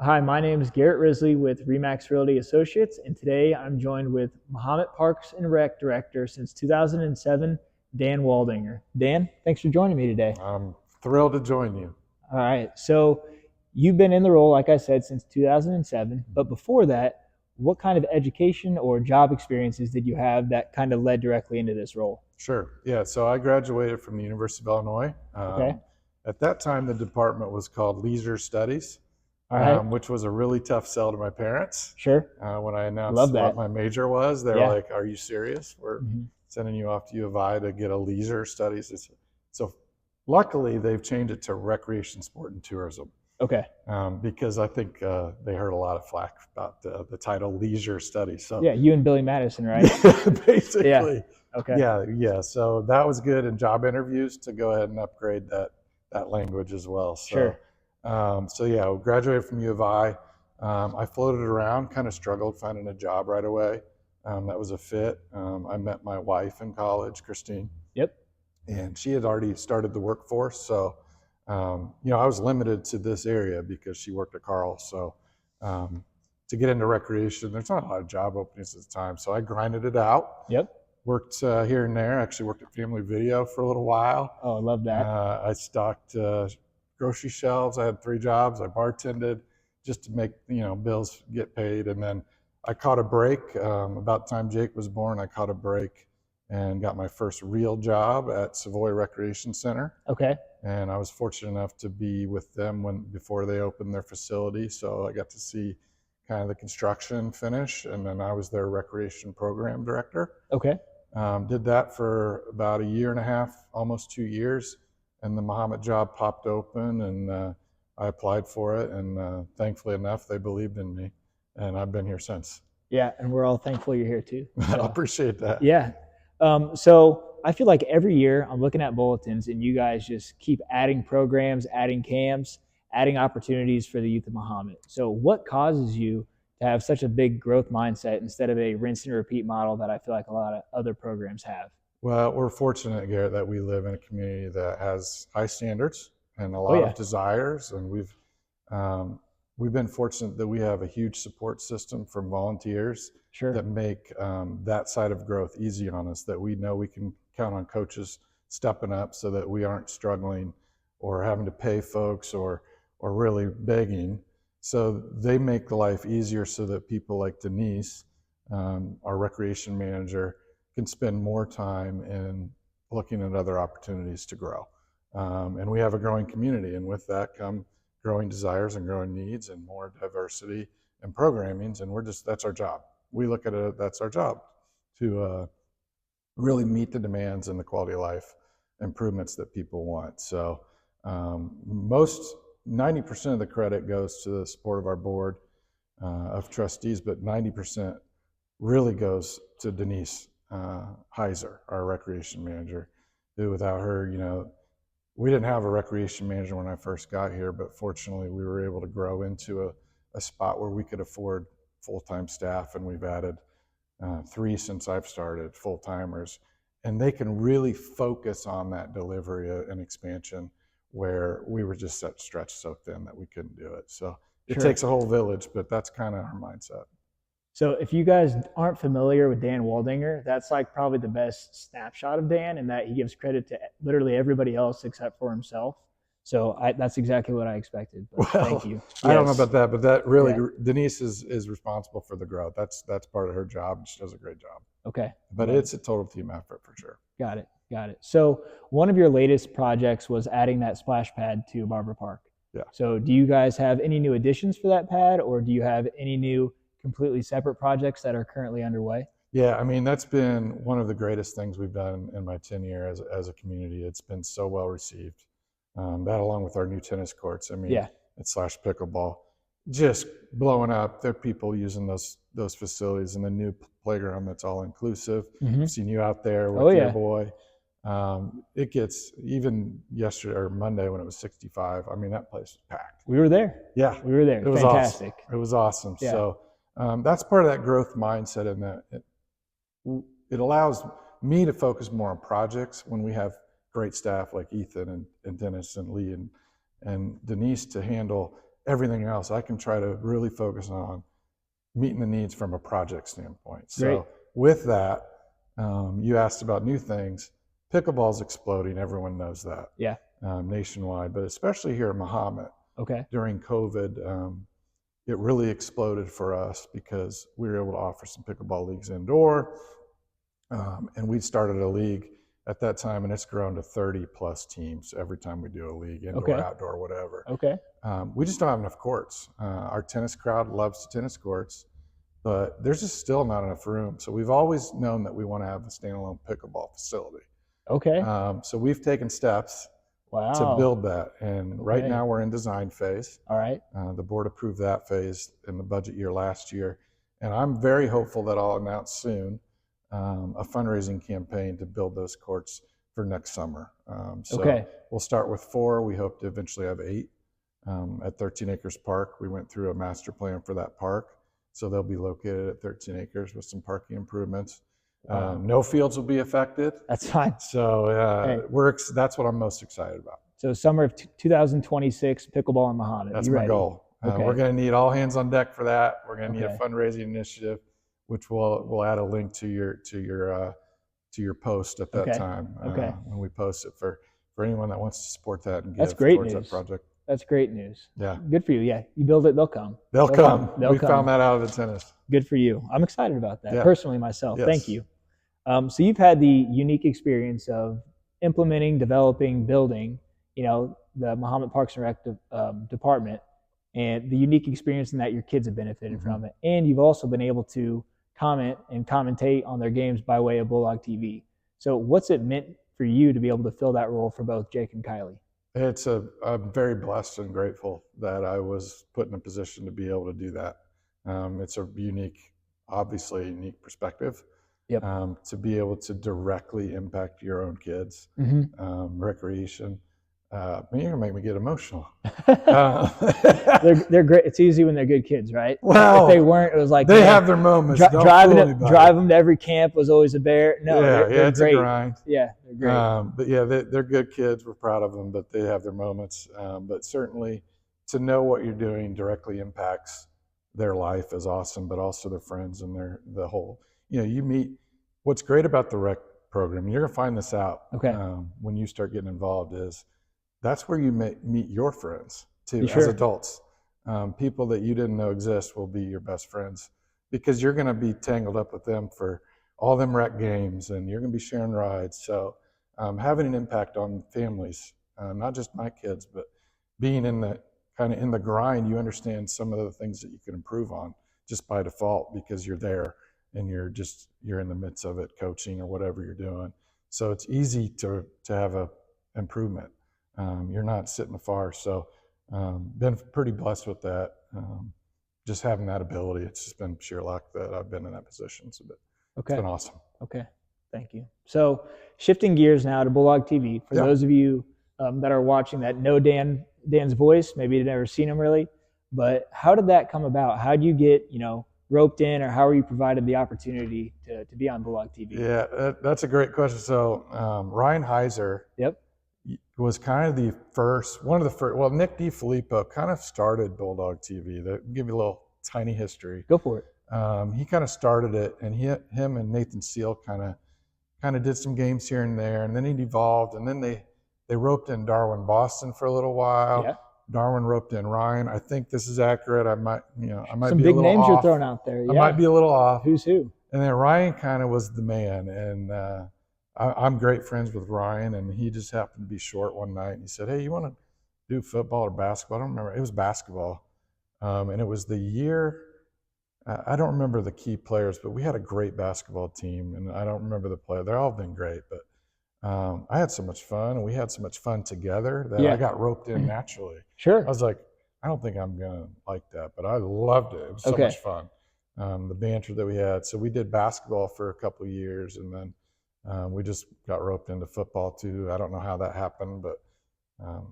Hi, my name is Garret Risley with Remax Realty Associates, and today I'm joined with Mahomet Parks and Rec Director since 2007, Dan Waldinger. Dan, thanks for joining me today. I'm thrilled to join you. All right, so you've been in the role, like I said, since 2007, but before that, what kind of education or job experiences did you have that kind of led directly into this role? Sure. Yeah, so I graduated from the University of Illinois. Okay. At that time, the department was called Leisure Studies, All right. which was a really tough sell to my parents. Sure. When I announced Love what that. my major was, they were Yeah. like, "Are you serious? We're sending you off to U of I to get a Leisure Studies." So luckily, they've changed it to Recreation, Sport, and Tourism. Okay. Because I think they heard a lot of flack about the title Leisure Studies. So Yeah, you and Billy Madison, right? basically, Yeah. Okay. yeah. So that was good in job interviews to go ahead and upgrade that language as well. Sure. So yeah, graduated from U of I. I floated around, kind of struggled finding a job right away. That was a fit. I met my wife in college, Christine. Yep. And she had already started the workforce. So, I was limited to this area because she worked at Carl. So to get into recreation, there's not a lot of job openings at the time. So I grinded it out. Yep. Worked here and there. Actually worked at Family Video for a little while. Oh, I love that. I stocked grocery shelves. I had 3 jobs. I bartended just to make bills get paid. And then I caught a break. About the time Jake was born, I caught a break and got my first real job at Savoy Recreation Center. Okay. And I was fortunate enough to be with them before they opened their facility. So I got to see kind of the construction finish, and then I was their recreation program director. Okay. Did that for about a year and a half, almost 2 years, and the Mahomet job popped open, and I applied for it, and thankfully enough, they believed in me, and I've been here since. Yeah, and we're all thankful you're here too. I appreciate that. Yeah. So I feel like every year I'm looking at bulletins and you guys just keep adding programs, adding camps, adding opportunities for the youth of Mahomet. So what causes you to have such a big growth mindset instead of a rinse and repeat model that I feel like a lot of other programs have? Well, we're fortunate, Garrett, that we live in a community that has high standards and a lot of desires, and we've been fortunate that we have a huge support system from volunteers that make that side of growth easy on us, that we know we can count on coaches stepping up so that we aren't struggling or having to pay folks or really begging. So they make the life easier so that people like Denise, our recreation manager, can spend more time in looking at other opportunities to grow. And we have a growing community, and with that come growing desires and growing needs and more diversity and programmings, and that's our job. We look at it, that's our job, to really meet the demands and the quality of life improvements that people want. So 90% of the credit goes to the support of our board of trustees, but 90% really goes to Denise Heiser, our recreation manager, who without her, we didn't have a recreation manager when I first got here, but fortunately we were able to grow into a spot where we could afford full-time staff, and we've added 3 since I've started, full-timers, and they can really focus on that delivery and expansion where we were just stretched so thin that we couldn't do it. So it takes a whole village, but that's kind of our mindset. So if you guys aren't familiar with Dan Waldinger, that's like probably the best snapshot of Dan, in that he gives credit to literally everybody else except for himself. So that's exactly what I expected. Well, thank you. I don't know about that, but that really, Denise is responsible for the growth. That's part of her job. She does a great job. Okay. But it's a total team effort for sure. Got it. So one of your latest projects was adding that splash pad to Barber Park. Yeah. So do you guys have any new additions for that pad, or do you have any new completely separate projects that are currently underway? Yeah, I mean, that's been one of the greatest things we've done in my tenure as a community. It's been so well received. That along with our new tennis courts, at / pickleball, just blowing up. There are people using those facilities, and the new playground that's all inclusive. I've seen you out there with your boy. It gets, even yesterday or Monday when it was 65, I mean, that place was packed. We were there. Yeah. We were there. It was fantastic. Awesome. It was awesome. Yeah. So that's part of that growth mindset, and that it allows me to focus more on projects when we have great staff like Ethan and Dennis and Lee and Denise to handle everything else, I can try to really focus on meeting the needs from a project standpoint. So Great. with that, you asked about new things. Pickleball's exploding. Everyone knows that. Yeah. Nationwide, but especially here at Mahomet. Okay. During COVID, it really exploded for us because we were able to offer some pickleball leagues indoor. And we started a league at that time, and it's grown to 30 plus teams every time we do a league, indoor, Okay. outdoor, whatever. Okay. We just don't have enough courts. Our tennis crowd loves the tennis courts, but there's just still not enough room. So we've always known that we want to have a standalone pickleball facility. Okay. So we've taken steps Wow. to build that. And right now we're in design phase. All right. The board approved that phase in the budget year last year. And I'm very hopeful that I'll announce soon a fundraising campaign to build those courts for next summer. So we'll start with 4. We hope to eventually have 8 at 13 Acres Park. We went through a master plan for that park. So they'll be located at 13 acres with some parking improvements. Wow. No fields will be affected. That's fine. So that's what I'm most excited about. So summer of 2026, pickleball in Mahomet. That's my goal. We're going to need all hands on deck for that. We're going to need a fundraising initiative, which we'll add a link to your post at that time when we post it for anyone that wants to support that and give towards that project. That's great news. Yeah. Good for you. Yeah. You build it, they'll come. They'll come. We found that out of the tennis. Good for you. I'm excited about that personally myself. Yes. Thank you. So you've had the unique experience of implementing, developing, building, the Mahomet Parks and Rec department, and the unique experience in that your kids have benefited from it. And you've also been able to comment and commentate on their games by way of Bulldog TV. So what's it meant for you to be able to fill that role for both Jake and Kylie? I'm very blessed and grateful that I was put in a position to be able to do that. It's a obviously unique perspective. Yep. To be able to directly impact your own kids, recreation. You're gonna make me get emotional. They're great. It's easy when they're good kids, right? Well, if they weren't, it was like they have their moments. Drive them to every camp was always a bear. No, they're it's great. A grind. Yeah, they're great. But yeah, they're good kids. We're proud of them, but they have their moments. But certainly, to know what you're doing directly impacts their life is awesome. But also their friends and the whole. You meet. What's great about the rec program, and you're gonna find this out when you start getting involved, is that's where you meet your friends too as adults. People that you didn't know exist will be your best friends because you're going to be tangled up with them for all them rec games, and you're going to be sharing rides. So having an impact on families, not just my kids, but being in the grind, you understand some of the things that you can improve on just by default because you're there and you're in the midst of it, coaching or whatever you're doing. So it's easy to have a improvement. You're not sitting afar. So been pretty blessed with that. Just having that ability. It's just been sheer luck that I've been in that position. So it's been awesome. Okay. Thank you. So shifting gears now to Bulldog TV. For those of you that are watching that know Dan's voice, maybe you've never seen him really, but how did that come about? How did you get, roped in, or how were you provided the opportunity to be on Bulldog TV? Yeah, that's a great question. So Ryan Heiser was kind of one of the first, well, Nick DiFilippo kind of started Bulldog TV. To give you a little tiny history. Go for it. He kind of started it, and him and Nathan Seal kind of did some games here and there, and then he evolved, and then they roped in Darwin Boston for a little while. Yeah. Darwin roped in Ryan. I think this is accurate. I might some be a little off. Some big names you're throwing out there. Yeah. I might be a little off. Who's who? And then Ryan kind of was the man, and I'm great friends with Ryan, and he just happened to be short one night, and he said, "Hey, you want to do football or basketball?" I don't remember. It was basketball, and it was the year. I don't remember the key players, but we had a great basketball team, and I don't remember the player. They've all been great, but I had so much fun, and we had so much fun together that I got roped in naturally. Sure. I was like, I don't think I'm gonna like that, but I loved it. It was so much fun. The banter that we had. So we did basketball for a couple of years, and then we just got roped into football too. I don't know how that happened, but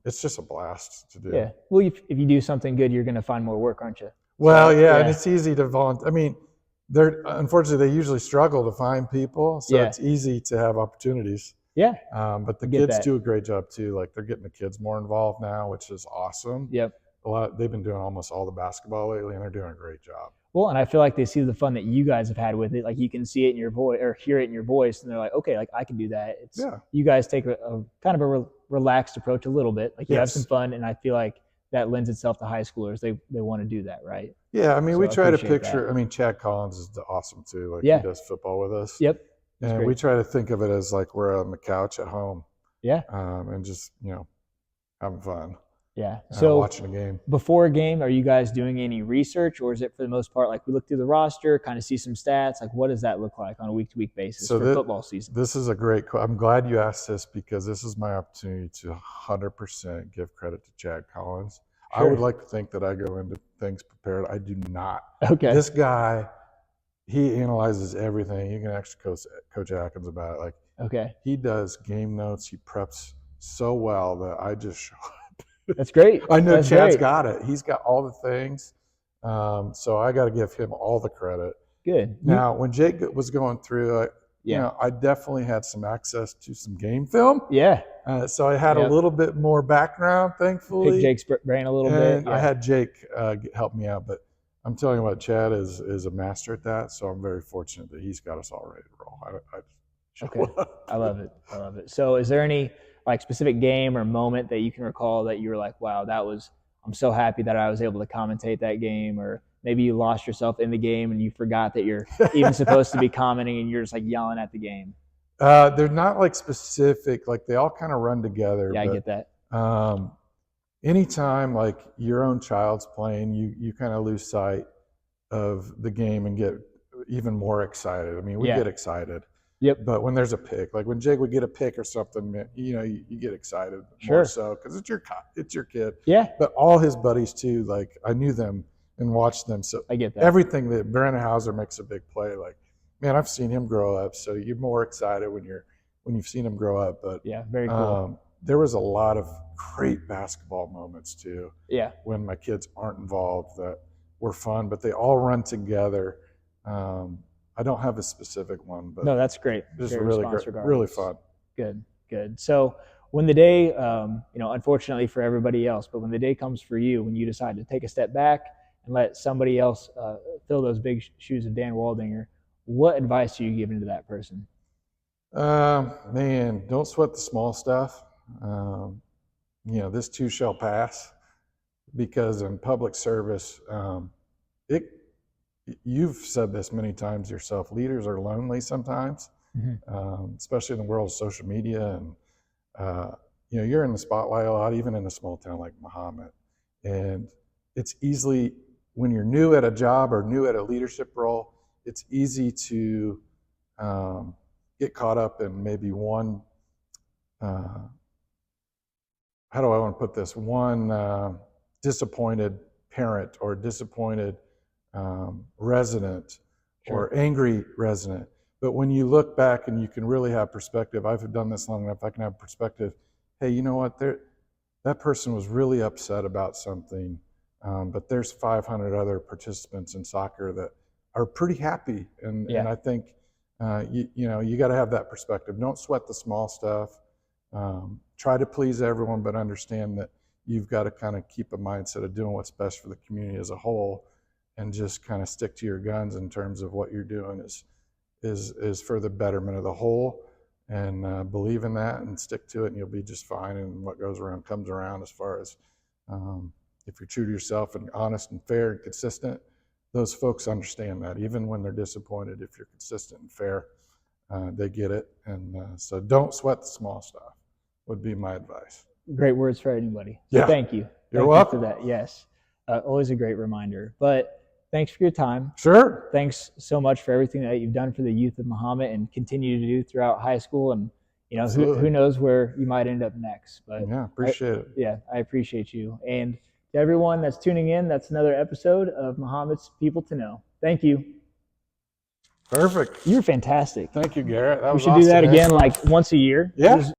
it's just a blast to do. Yeah. Well, if you do something good, you're going to find more work, aren't you? Well, yeah, and it's easy to volunteer. I mean, unfortunately, they usually struggle to find people, so it's easy to have opportunities. Yeah. But the kids do a great job too. Like they're getting the kids more involved now, which is awesome. Yep. they've been doing almost all the basketball lately, and they're doing a great job. Well, and I feel like they see the fun that you guys have had with it. Like you can see it in your voice or hear it in your voice, and they're like, okay, like I can do that. It's you guys take a kind of a relaxed approach a little bit. Like you have some fun, and I feel like that lends itself to high schoolers. They want to do that, right? Yeah, I mean, we try to picture. I mean, Chad Collins is awesome too. Like he does football with us. Yep. And we try to think of it as like we're on the couch at home. Yeah. And just having fun. Yeah. So watching a game. Before a game, are you guys doing any research, or is it for the most part like we look through the roster, kind of see some stats? Like what does that look like on a week-to-week basis for football season? This is a great. I'm glad you asked this because this is my opportunity to 100% give credit to Chad Collins. Sure. I would like to think that I go into things prepared. I do not. Okay. This guy, he analyzes everything. You can actually Coach Atkins about it. Like, okay, he does game notes. He preps so well that I just show up. That's great. I know Chad's got it. He's got all the things. So I got to give him all the credit. Good. Now, when Jake was going through, I definitely had some access to some game film. Yeah. So I had a little bit more background, thankfully. Pick Jake's brain a little bit. Yeah. I had Jake help me out, but I'm telling you what, Chad is a master at that. So I'm very fortunate that he's got us all ready to roll. Okay. I love it. I love it. So is there any like specific game or moment that you can recall that you were like, wow, I'm so happy that I was able to commentate that game, or maybe you lost yourself in the game and you forgot that you're even supposed to be commenting and you're just like yelling at the game? They're not like specific, like they all kind of run together. Yeah, I get that. Anytime like your own child's playing, you kind of lose sight of the game and get even more excited. I mean, we get excited. Yep. But when there's a pick, like when Jake would get a pick or something, you get excited Sure. more so because it's your kid. Yeah. But all his buddies too, like I knew them and watched them. So I get that. Everything that Brandon Hauser makes a big play, like, man, I've seen him grow up. So you're more excited when you've seen him grow up. But yeah, very cool. There was a lot of great basketball moments too. Yeah. When my kids aren't involved that were fun, but they all run together. I don't have a specific one, but no, that's great. It's really great, really fun. Good. So when the day, unfortunately for everybody else, but when the day comes for you, when you decide to take a step back and let somebody else fill those big shoes of Dan Waldinger, what advice are you giving to that person? Man, don't sweat the small stuff. This too shall pass, because in public service, you've said this many times yourself, leaders are lonely sometimes, especially in the world of social media. And, you're in the spotlight a lot, even in a small town like Mahomet. And it's easily, when you're new at a job or new at a leadership role, it's easy to get caught up in maybe one, how do I want to put this, one disappointed parent or disappointed resident or angry resident. But when you look back and you can really have perspective, I've done this long enough, I can have perspective. Hey, you know what? That person was really upset about something, but there's 500 other participants in soccer that are pretty happy. And I think, you got to have that perspective. Don't sweat the small stuff. Try to please everyone, but understand that you've got to kind of keep a mindset of doing what's best for the community as a whole, and just kind of stick to your guns in terms of what you're doing is for the betterment of the whole, and believe in that and stick to it, and you'll be just fine. And what goes around comes around, as far as if you're true to yourself and honest and fair and consistent, those folks understand that. Even when they're disappointed, if you're consistent and fair, they get it. And so don't sweat the small stuff would be my advice. Great words for anybody. So thank you. You're welcome. For that. Yes. Always a great reminder. But thanks for your time. Sure. Thanks so much for everything that you've done for the youth of Mahomet and continue to do throughout high school. And, who knows where you might end up next. But yeah, appreciate it. Yeah, I appreciate you. And to everyone that's tuning in, that's another episode of Mahomet's People to Know. Thank you. Perfect. You're fantastic. Thank you, Garrett. That we was should awesome, do that again like once a year. Yeah.